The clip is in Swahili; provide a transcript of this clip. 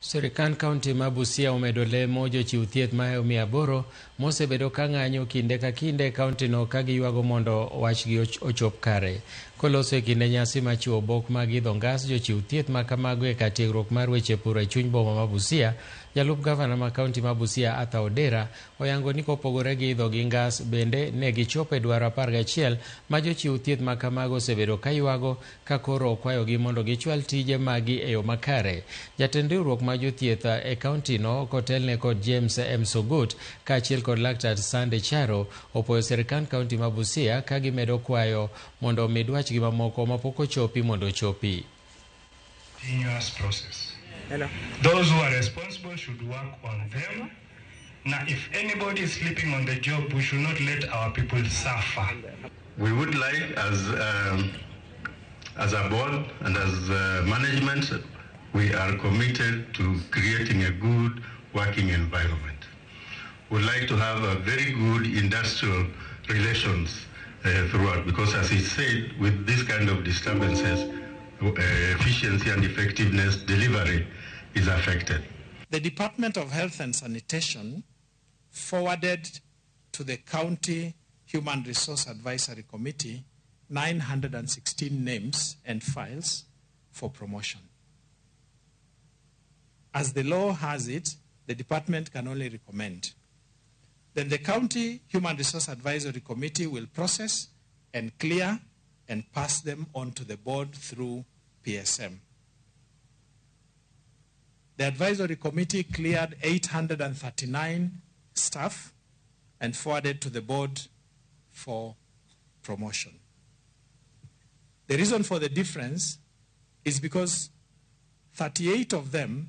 Sirikal kaonti ma Busia omedo lemo jochiw thieth ma 800 mosebedo ka ng'anyo kinde ka kinde kaontino ka giywago mondo wachgi ochop kare. Koloso e kinde nyasi ma chiwo obok mag idho ngas jochiw thieth ma kamago e kar tiegruok mar weche pur e chuny boma ma Busia, jalup gavana ma kaonti ma Busia Arthur Odera oyango ni kopogore gi idho gi ngas bende ne gichopo e dwaro 11 ma jochiw thieth ma kamago osebedo ka ywago ka koro okwayogi mondo gichwal tije magi e yo makare. Jatend riwruok ma jothieth e kaontino kotelne kod James M. Sogut kaachiel kod laktar Sande Charo opwoyo sirikal kaonti ma Busia ka gimedo kwayo mondo omi dwachgi mamoko mapok ochopi mondo ochopi. Those who are responsible should work on them. Now, if anybody is sleeping on the job, we should not let our people suffer. We would like, as a board and as management, we are committed to creating a good working environment. We'd like to have a very good industrial relations throughout, because as he said, with this kind of disturbances, efficiency and effectiveness delivery is affected. The Department of Health and Sanitation forwarded to the County Human Resource Advisory Committee 916 names and files for promotion. As the law has it, the department can only recommend. Then the County Human Resource Advisory Committee will process and clear and pass them on to the board through PSM. The advisory committee cleared 839 staff and forwarded to the board for promotion. The reason for the difference is because 38 of them